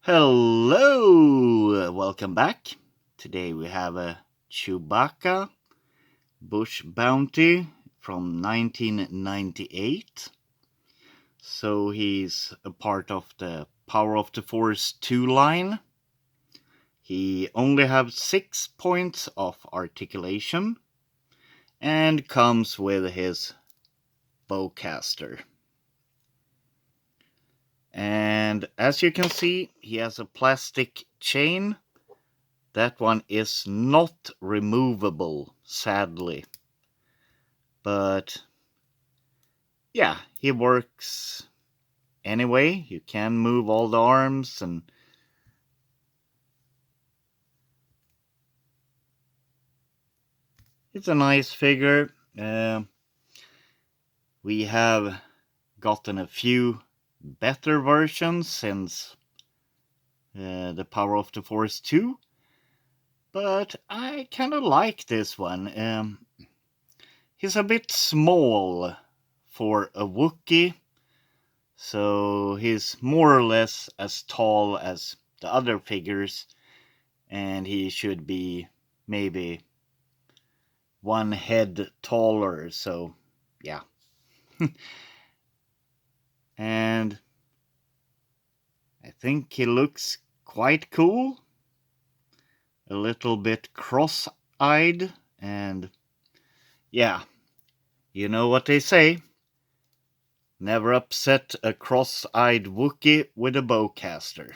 Hello, welcome back. Today we have a Chewbacca Boushh bounty from 1998. So he's a part of the Power of the Force 2 line. He only has 6 points of articulation and comes with his bowcaster. And as you can see, he has a plastic chain. That one is not removable, sadly. But yeah, he works anyway. You can move all the arms and it's a nice figure. We have gotten a few better versions since the Power of the Force 2. But I kind of like this one. He's a bit small for a Wookiee. So he's more or less as tall as the other figures. And he should be maybe one head taller. So yeah. And I think he looks quite cool. A little bit cross-eyed. And yeah, you know what they say. Never upset a cross-eyed Wookiee with a bowcaster.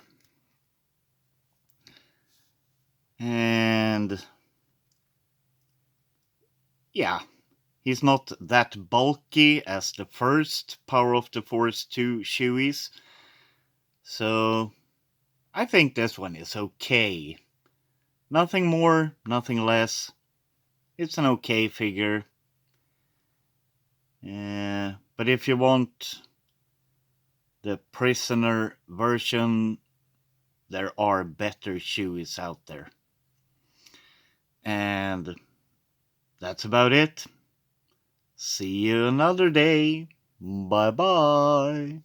And yeah, he's not that bulky as the first Power of the Force 2 Chewies. So I think this one is okay. Nothing more, nothing less. It's an okay figure. But if you want the prisoner version, there are better Chewies out there. And that's about it. See you another day. Bye bye.